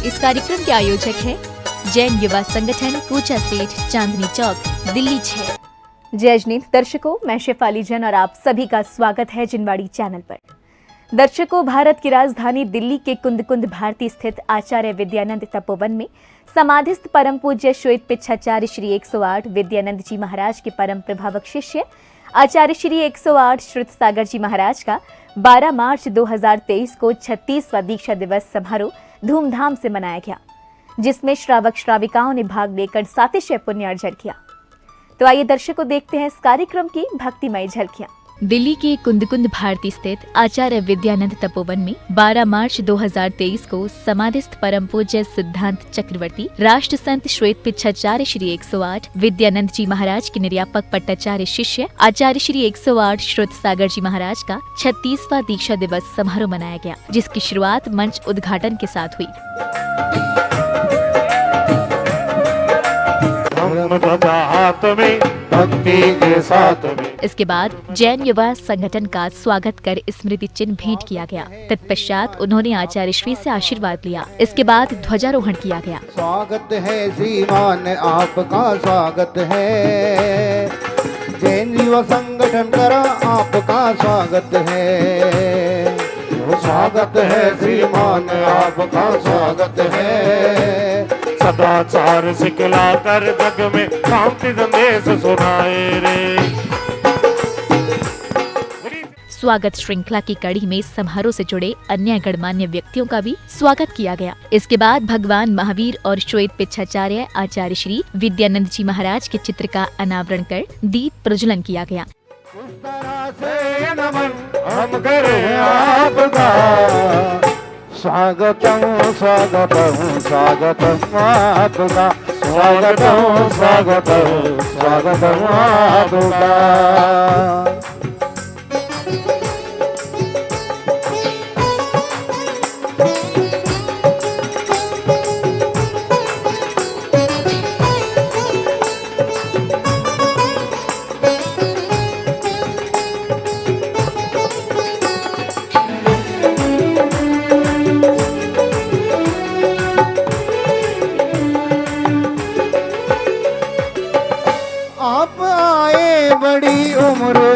इस कार्यक्रम के आयोजक हैं जैन युवा संगठन कूचा सेठ, चांदनी चौक, दिल्ली 6। जय अजनीत दर्शकों, मैं शेफाली जैन और आप सभी का स्वागत है जिनवाड़ी चैनल पर। दर्शकों, भारत की राजधानी दिल्ली के कुंद भारती स्थित आचार्य विद्यानंद तपोवन में समाधिस्थ परम पूज्य श्वेत पिच्छाचार्य श्री 108 विद्यानंद जी महाराज के परम प्रभावक शिष्य आचार्य श्री 108 श्रुत सागर जी महाराज का 12 मार्च 2023 को 36वां दीक्षा दिवस समारोह धूमधाम से मनाया गया, जिसमें श्रावक श्राविकाओं ने भाग लेकर सातिशय पुण्य अर्जन किया। तो आइए दर्शकों देखते हैं इस कार्यक्रम की भक्तिमय झलकियां। दिल्ली के कुंद भारती स्थित आचार्य विद्यानंद तपोवन में 12 मार्च 2023 को समाधिस्थ परम पूज्य सिद्धांत चक्रवर्ती राष्ट्र संत श्वेत पिच्छाचार्य श्री 108 विद्यानंद जी महाराज के निर्यापक पट्टाचार्य शिष्य आचार्य श्री 108 श्रुत सागर जी महाराज का 36वां दीक्षा दिवस समारोह मनाया गया, जिसकी शुरुआत मंच उद्घाटन के साथ हुई। भक्ति के साथ में। इसके बाद जैन युवा संगठन का स्वागत कर स्मृति चिन्ह भेंट किया गया। तत्पश्चात उन्होंने आचार्य श्री से आशीर्वाद लिया। इसके बाद ध्वजारोहण किया गया। स्वागत है श्रीमान, आपका स्वागत है। जैन युवा संगठन करा आपका स्वागत है। स्वागत है श्रीमान, आपका स्वागत है। सदाचार सिखला कर जग में शांति संदेश सुनाए रे। स्वागत श्रृंखला की कड़ी में समारोह से जुड़े अन्य गणमान्य व्यक्तियों का भी स्वागत किया गया। इसके बाद भगवान महावीर और श्वेत पिच्छाचार्य आचार्य श्री विद्यानंद जी महाराज के चित्र का अनावरण कर दीप प्रज्वलन किया गया। उस तरह से नमन हम करें आपका। स्वागतम स्वागतम स्वागतम आपका। स्वागतम स्वागतम स्वागतम आपका।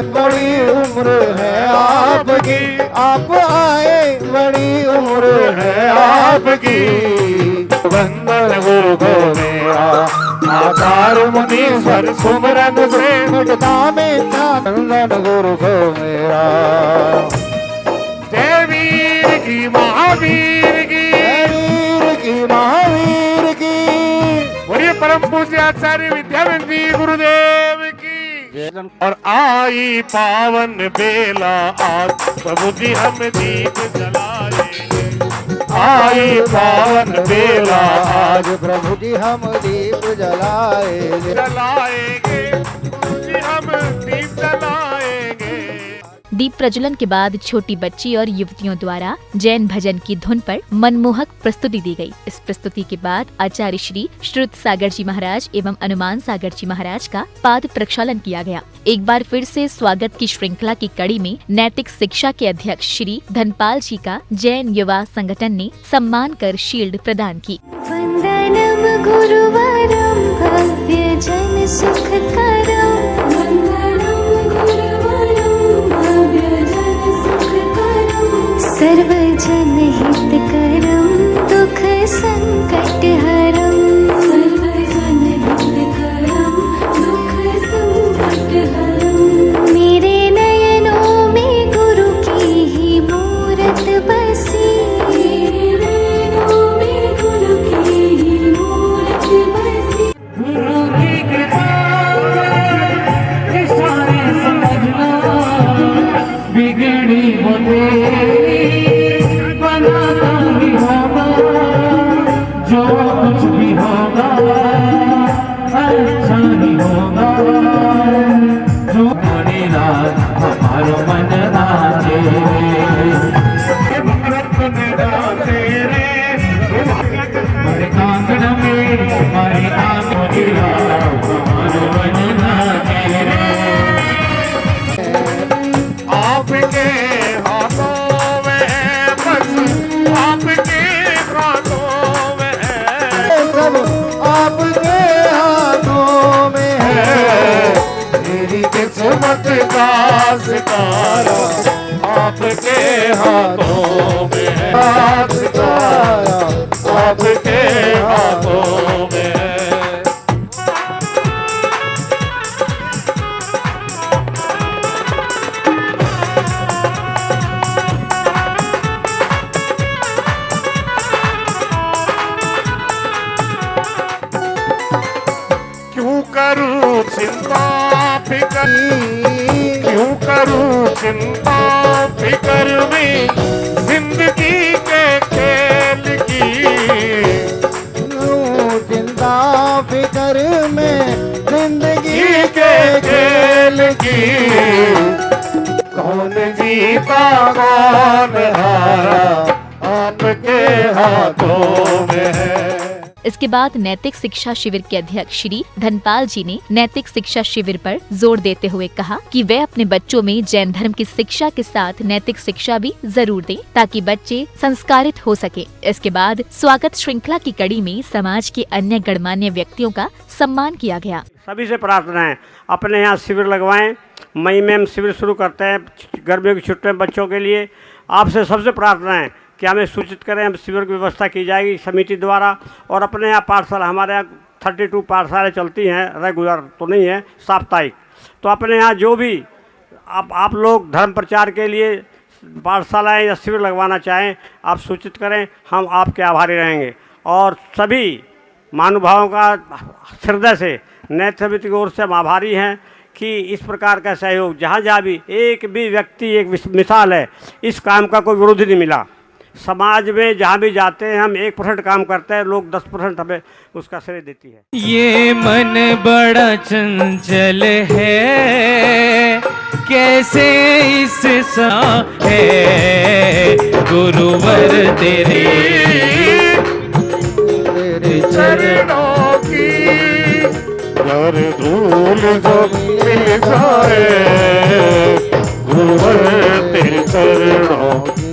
बड़ी उम्र है आपकी, आप आए बड़ी उम्र है आपकी। वंदन गुरु को मेरा आकार मुनीश्वर सुमरन से मिटता मेरा। वंदन गुरु को मेरा। जय वीर की महावीर की, वीर की महावीर की। बोलिए परम पूज्य आचार्य विद्यानंद जी गुरुदेव की। और आई पावन बेला आज प्रभु जी हम दीप जलाएंगे। आई पावन बेला आज प्रभु जी हम दीप जलाएंगे। प्रभु जी हम दीप जलाएंगे। दीप प्रज्वलन के बाद छोटी बच्ची और युवतियों द्वारा जैन भजन की धुन पर मनमोहक प्रस्तुति दी गई। इस प्रस्तुति के बाद आचार्य श्री श्रुत सागर जी महाराज एवं अनुमान सागर जी महाराज का पाद प्रक्षालन किया गया। एक बार फिर से स्वागत की श्रृंखला की कड़ी में नैतिक शिक्षा के अध्यक्ष श्री धनपाल जी का जैन युवा संगठन ने सम्मान कर शील्ड प्रदान की। वंदनम गुरुवरम भव्य जन सुखकरम। सर्वजन हितकरम दुख संकट हरम। सर्वजन हितकरम दुख संकट हरम। मेरे नयनों में गुरु की ही मूरत बसी। मेरे नयनों में गुरु की ही मूरत बसी। गुरु की कृपा सारे समझना बिगड़ी बने बनाता ही होगा जो हमारा आपके हाथों में है, हाथ छाया आपके हाथों में है। क्यों करूं चिंता फिकर, क्यों करूं चिंता फिकर में जिंदगी के खेल की, क्यों चिंता फिकर में जिंदगी के खेल की। कौन जीता कौन हारा आपके हाथों में है। इसके बाद नैतिक शिक्षा शिविर के अध्यक्ष श्री धनपाल जी ने नैतिक शिक्षा शिविर पर जोर देते हुए कहा कि वे अपने बच्चों में जैन धर्म की शिक्षा के साथ नैतिक शिक्षा भी जरूर दें ताकि बच्चे संस्कारित हो सके। इसके बाद स्वागत श्रृंखला की कड़ी में समाज के अन्य गणमान्य व्यक्तियों का सम्मान किया गया। सभी से प्रार्थना है अपने यहाँ शिविर लगवाएं। मई में हम शिविर शुरू करते हैं गर्मियों की छुट्टियों में बच्चों के लिए। आपसे सबसे प्रार्थना है कि हमें सूचित करें, हम शिविर की व्यवस्था की जाएगी समिति द्वारा। और अपने यहाँ पाठशाला, हमारे यहाँ 32 पाठशालाएँ चलती हैं, रेगुलर तो नहीं है, साप्ताहिक। तो अपने यहाँ जो भी आप लोग धर्म प्रचार के लिए पाठशालाएँ या शिविर लगवाना चाहें, आप सूचित करें, हम आपके आभारी रहेंगे। और सभी महानुभावों का हृदय से नैतिक समिति की ओर से हम आभारी हैं कि इस प्रकार का सहयोग जहाँ जहाँ भी एक भी व्यक्ति, एक मिसाल है, इस काम का कोई विरोधी नहीं मिला। समाज में जहाँ भी जाते हैं हम 1% काम करते हैं, लोग 10% हमें उसका श्रेय देती है। ये मन बड़ा चंचल है, कैसे इस सा है गुरुवर तेरे चरणों की घर धूल जो मिल जाए गुरुवर तेरे चरणों की।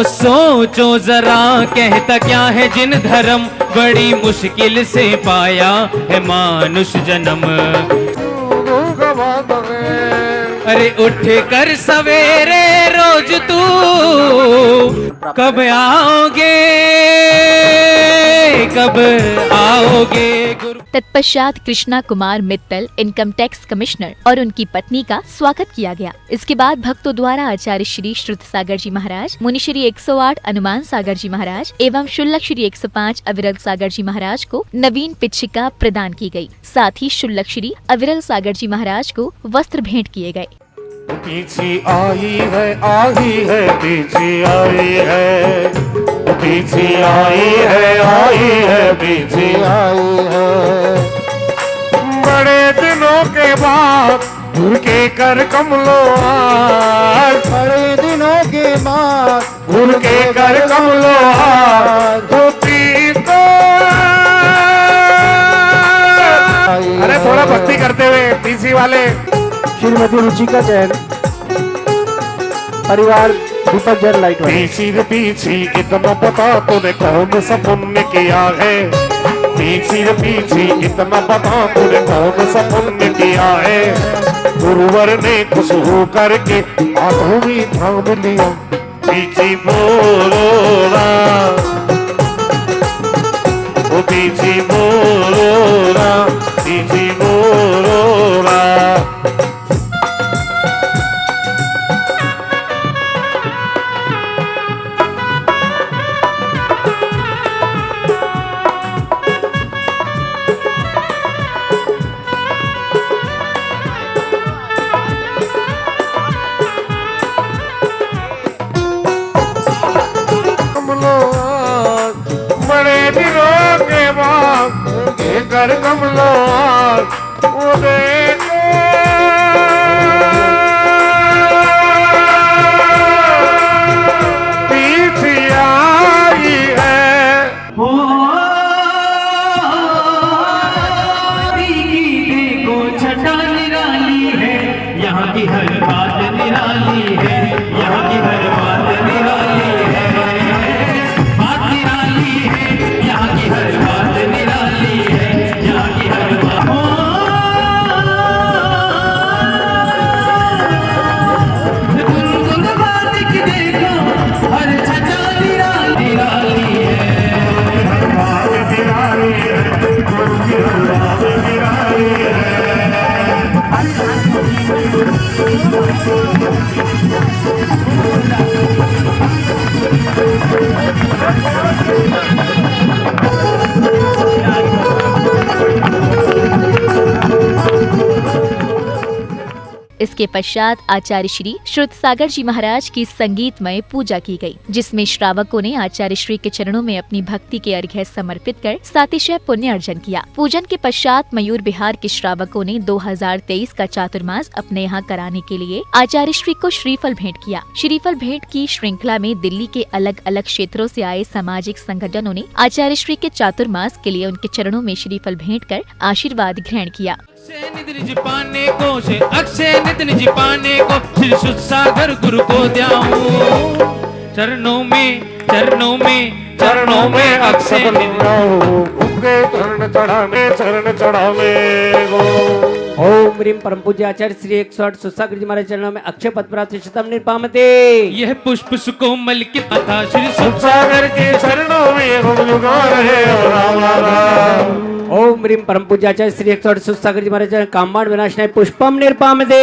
सोचो जरा कहता क्या है जिन धर्म, बड़ी मुश्किल से पाया है मानुष जन्म। अरे उठ कर सवेरे रोज तू कब आओगे, कब आओगे गुरु। तत्पश्चात Krishna Kumar Mittal income tax commissioner और उनकी पत्नी का स्वागत किया गया। इसके बाद भक्तों द्वारा आचार्य श्री श्रुत सागर जी महाराज, मुनि श्री 108 अनुमान सागर जी महाराज एवं शुल्लक श्री 105 अविरल सागर जी महाराज को नवीन पिच्छिका प्रदान की गई। साथ ही शुल्लक श्री अविरल सागर जी महाराज को वस्त्र भेंट किए गए। पीछे आई है, आई है, पीछे आई है, पीछे आई है, आई है, पीछे आई है। बड़े दिनों के बाद घुर के कर कमलो आज, बड़े दिनों के बाद घुर के कर कमलो आज। तो अरे थोड़ा भक्ति करते हुए पीछे वाले। श्रीमती रुचिका जैन, परिवार दीपक जैन लाइट वाले। पीछे पीछे इतना पता तूने कौन सा पुण्य किया है, पीछे इतना पता तूने कौन सा पुण्य किया है। गुरुवर ने खुश हो करके हाथों में थाम लिया, पीछे बोलो ना, ओ पीछे बोलो ना, पीछे बोलो ना। बड़े दिनों के बाद कर कमलो वो देखो पीछे आई है। देखो छटा निराली है, यहाँ की हर बात निराली है, यहाँ की हर बात निराली है, बात निराली है, यहाँ की हर बात निराली है, यहाँ की हर बात। देखो हर छटा निराली निराली है, हर बात निराली है, गुरु की हर बात निराली है। इसके पश्चात आचार्य श्री श्रुत सागर जी महाराज की संगीतमय पूजा की गई, जिसमें श्रावकों ने आचार्य श्री के चरणों में अपनी भक्ति के अर्घ्य समर्पित कर सातिशय पुण्य अर्जन किया। पूजन के पश्चात मयूर बिहार के श्रावकों ने 2023 का चातुर्मास अपने यहाँ कराने के लिए आचार्य श्री को श्रीफल भेंट किया। श्रीफल भेंट की श्रृंखला में दिल्ली के अलग अलग क्षेत्रों से आए सामाजिक संगठनों ने आचार्य श्री के चातुर्मास के लिए उनके चरणों में श्रीफल भेंट कर आशीर्वाद ग्रहण किया। अक्षय निधि निज पाने को से अक्षय निधि निज पाने को श्री शुद्ध सागर गुरु को द्याऊं, चरणों में चरणों में चरणों में अक्षय निधि उनके चरण चढ़ावे गो। ओम ह्रीं परम पूज्य आचार्य श्री 108 सुसागर जी महाराज चरणों में अक्षय पद प्राप्तिशतम निर्पामते। यह पुष्प सुकोमल की कथा श्री शुद्ध सागर के चरणों में हम झुका रहे और हमारा। ओम ह्रीं परम पूज्य आचार्य श्री 108 सुसागर जी महाराज चरण कामबाण विनाशनाय पुष्पम निर्पामते।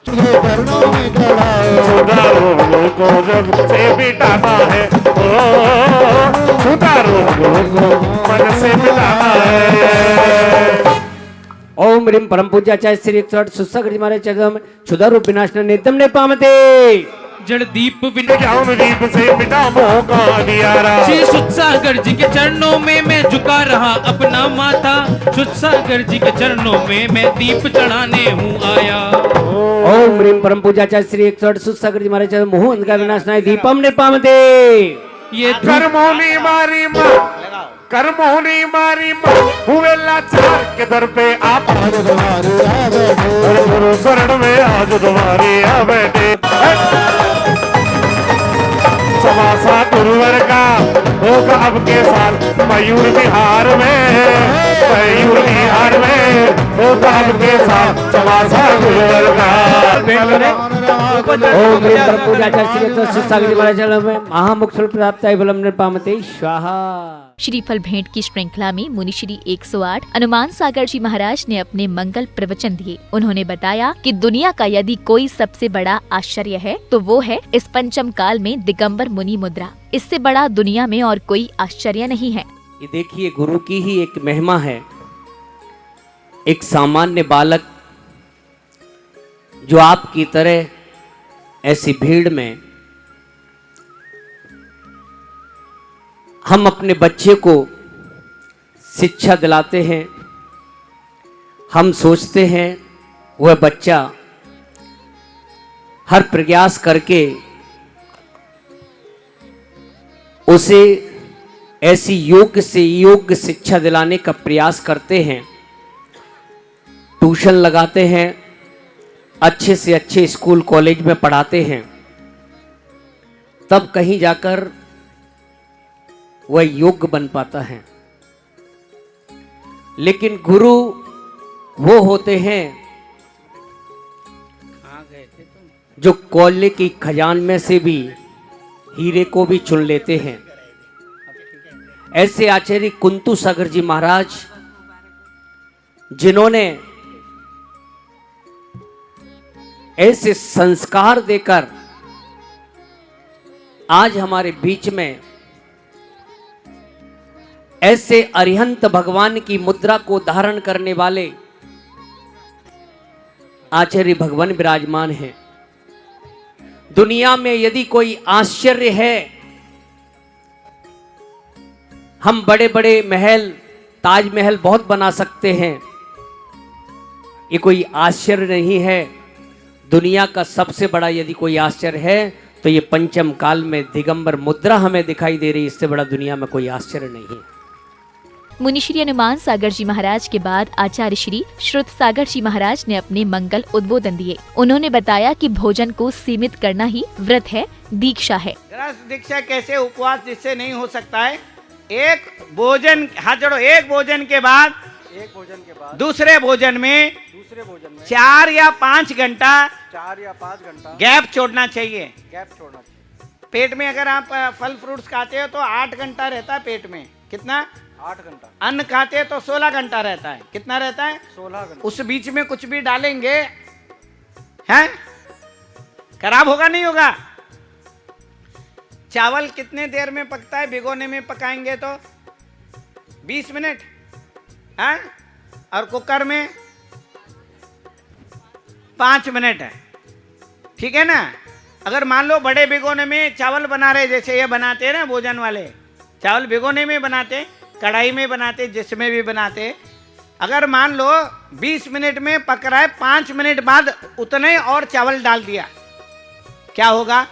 चरणों में चढ़ाओ को जब से मिटाना है, सुधारो को मन से मिटाना है। ओम ह्रीं परम पूज्य आचार्य श्री 108 सुसागर जी महाराज चरणों में क्षुधा रूप विनाशनाय नित्यम निर्पामते। जड़ दीप दीप से मिटा मोह का अंधियारा। श्री शुद्ध सागर जी के चरणों में मैं झुका रहा अपना माथा, शुद्ध सागर जी के चरणों में मैं दीप चढ़ाने हूँ आया। ओम ह्रीं परम पूज्य आचार्य श्री 108 सुसागर जी महाराज चरण मोह अंधकार विनाशनाय दीपम निर्पामते। ये करमोनी मारी माँ, करमोनी मारी माँ, हुए लाचार के दर पे आप गुरु शरण में आज तुम्हारी आ बैठे। समासा गुरुवर का होगा अब के साल मयूर बिहार में, मयूर बिहार में होगा अब के साल समासा गुरुवर का। ओम ह्रीं परम पूज्य आचार्य श्री 108 सुसागर जी महाराज चरणों में महामुक्त फल प्राप्त है बलम निर्पामते स्वाहा। श्रीफल भेंट की श्रृंखला में मुनि श्री 108 अनुमान सागर जी महाराज ने अपने मंगल प्रवचन दिए। उन्होंने बताया कि दुनिया का यदि कोई सबसे बड़ा आश्चर्य है तो वो है इस पंचम काल में दिगंबर मुनि मुद्रा। इससे बड़ा दुनिया में और कोई आश्चर्य नहीं है। ये देखिए गुरु की ही एक महिमा है। एक सामान्य बालक जो आपकी तरह ऐसी भीड़ में हम अपने बच्चे को शिक्षा दिलाते हैं, हम सोचते हैं वह बच्चा हर प्रयास करके उसे ऐसी योग्य से योग्य शिक्षा दिलाने का प्रयास करते हैं, ट्यूशन लगाते हैं, अच्छे से अच्छे स्कूल कॉलेज में पढ़ाते हैं, तब कहीं जाकर वह योग्य बन पाता है। लेकिन गुरु वो होते हैं जो कोयले की खजान में से भी हीरे को भी चुन लेते हैं। ऐसे आचार्य कुंतु सागर जी महाराज जिन्होंने ऐसे संस्कार देकर आज हमारे बीच में ऐसे अरिहंत भगवान की मुद्रा को धारण करने वाले आचार्य भगवान विराजमान हैं। दुनिया में यदि कोई आश्चर्य है, हम बड़े बड़े महल, ताजमहल बहुत बना सकते हैं, ये कोई आश्चर्य नहीं है। दुनिया का सबसे बड़ा यदि कोई आश्चर्य है तो ये पंचम काल में दिगंबर मुद्रा हमें दिखाई दे रही। इससे बड़ा दुनिया में कोई आश्चर्य नहीं है। मुनि श्री हनुमान सागर जी महाराज के बाद आचार्य श्री श्रुत सागर जी महाराज ने अपने मंगल उद्बोधन दिए। उन्होंने बताया कि भोजन को सीमित करना ही व्रत है, दीक्षा है। ग्रस्त दीक्षा कैसे उपवास जिससे नहीं हो सकता है। एक भोजन, हाथ जोड़ो, एक भोजन के बाद दूसरे भोजन में दूसरे भोजन में 4 या 5 घंटा 4 या 5 घंटा गैप छोड़ना चाहिए। गैप छोड़ना चाहिए। पेट में अगर आप फल फ्रूट्स खाते हो तो 8 घंटा रहता है पेट में। कितना? 8 घंटा। अन्न खाते हैं तो 16 घंटा रहता है। कितना रहता है? 16 घंटा। उस बीच में कुछ भी डालेंगे हैं, खराब होगा नहीं होगा? चावल कितने देर में पकता है? भिगोने में पकाएंगे तो 20 मिनट है, और कुकर में 5 मिनट है। ठीक है ना? अगर मान लो बड़े भिगोने में चावल बना रहे, जैसे ये बनाते हैं ना भोजन वाले, चावल भिगोने में बनाते, कढ़ाई में बनाते, जिसमें भी बनाते, अगर मान लो 20 मिनट में पक रहा है, 5 मिनट बाद उतने और चावल डाल दिया, क्या होगा?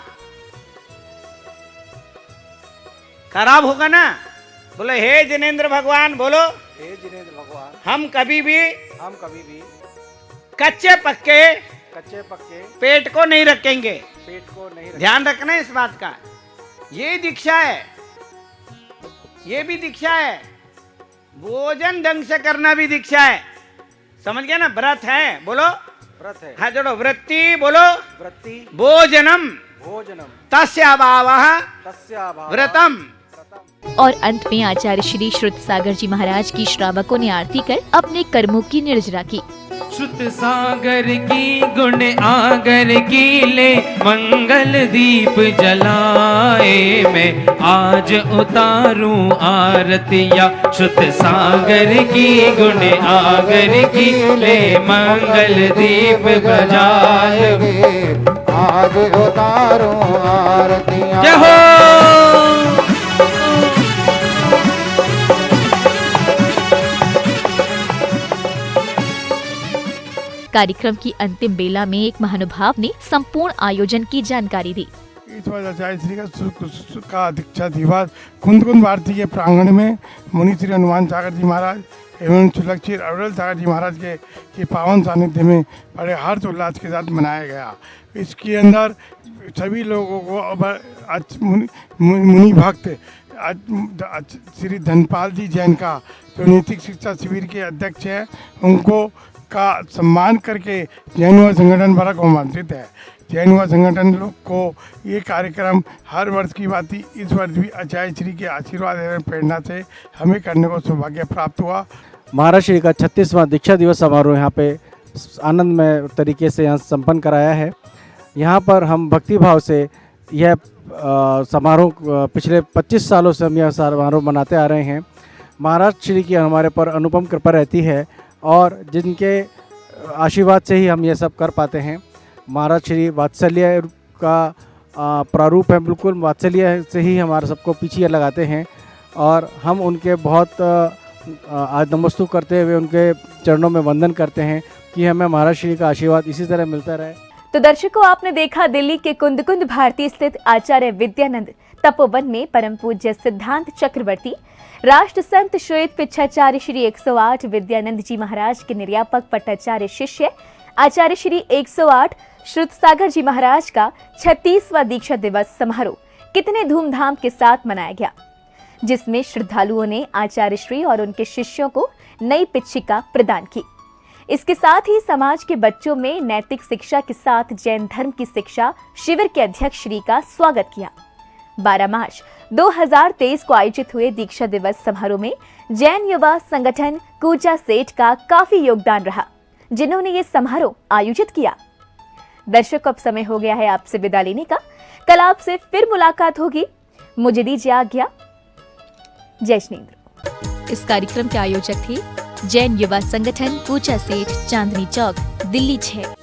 खराब होगा ना? बोलो हे जिनेंद्र भगवान, बोलो हे जिनेंद्र भगवान, हम कभी भी कच्चे पक्के पेट को नहीं रखेंगे। पेट को नहीं रखेंगे। ध्यान रखना इस बात का। ये दीक्षा है, ये भी दीक्षा है। भोजन ढंग से करना भी दीक्षा है। समझ गया ना? व्रत है, बोलो व्रत है। हाँ जोड़ो, वृत्ति बोलो, वृत्ति भोजनम भोजनम तस्याभावः तस्याभावः व्रतम। और अंत में आचार्य श्री श्रुत सागर जी महाराज की श्रावकों ने आरती कर अपने कर्मों की निर्जरा की। श्रुत सागर की गुण आगर की ले मंगल दीप जलाए, मैं आज उतारूं आरतिया। श्रुत सागर की गुण आगर की ले मंगल दीप बजाए, आज उतारूं आरतियां। जय हो। कार्यक्रम की अंतिम बेला में एक महानुभाव ने संपूर्ण आयोजन की जानकारी दी। इस बार आचार्य श्री का दीक्षा दिवस कुंद भारती के प्रांगण में मुनि श्री हनुमान सागर जी महाराज एवं सुलक्षित अविरल सागर जी महाराज के पावन सानिध्य में बड़े हर्ष उल्लास के साथ मनाया गया। इसके अंदर सभी लोगों को मुनि भक्त श्री धनपाल जी जैन का जो नैतिक शिक्षा शिविर के अध्यक्ष हैं, उनको का सम्मान करके जैन युवा संगठन बड़ा आमंत्रित है। जैन युवा संगठन लोग को ये कार्यक्रम हर वर्ष की बात ही इस वर्ष भी आचार्य श्री के आशीर्वाद एवं प्रेरणा से हमें करने को सौभाग्य प्राप्त हुआ। महाराज श्री का 36वां दीक्षा दिवस समारोह यहाँ पे आनंदमय तरीके से यहाँ संपन्न कराया है। यहाँ पर हम भक्ति भाव से यह समारोह पिछले 25 सालों से हम यह समारोह मनाते आ रहे हैं। महाराज श्री की हमारे पर अनुपम कृपा रहती है और जिनके आशीर्वाद से ही हम ये सब कर पाते हैं। महाराज श्री वात्सल्य का प्रारूप है, बिल्कुल वात्सल्य से ही हमारे सबको पीछे लगाते हैं और हम उनके बहुत नमस्तु करते हुए उनके चरणों में वंदन करते हैं कि हमें महाराज श्री का आशीर्वाद इसी तरह मिलता रहे। तो दर्शकों, आपने देखा दिल्ली के कुंद भारती स्थित आचार्य विद्यानंद तपोवन में परम पूज्य सिद्धांत चक्रवर्ती राष्ट्र संत श्वेत पिच्छाचार्य श्री 108 विद्यानंद जी महाराज के निर्यापक पट्टाचार्य शिष्य आचार्य श्री 108 श्रुत सागर जी महाराज का 36वां दीक्षा दिवस समारोह कितने धूमधाम के साथ मनाया गया, जिसमें श्रद्धालुओं ने आचार्य श्री और उनके शिष्यों को नई पिच्छिका प्रदान की। इसके साथ ही समाज के बच्चों में नैतिक शिक्षा के साथ जैन धर्म की शिक्षा शिविर के अध्यक्ष श्री का स्वागत किया। 12 मार्च 2023 को आयोजित हुए दीक्षा दिवस समारोह में जैन युवा संगठन कूचा सेठ का काफी योगदान रहा, जिन्होंने ये समारोह आयोजित किया। दर्शकों, अब समय हो गया है आपसे विदा लेने का। कल आपसे फिर मुलाकात होगी। मुझे दीजिए आज्ञा। जय श्रीन्द्र। इस कार्यक्रम के आयोजक थे जैन युवा संगठन कूचा सेठ, चांदनी चौक, दिल्ली 6।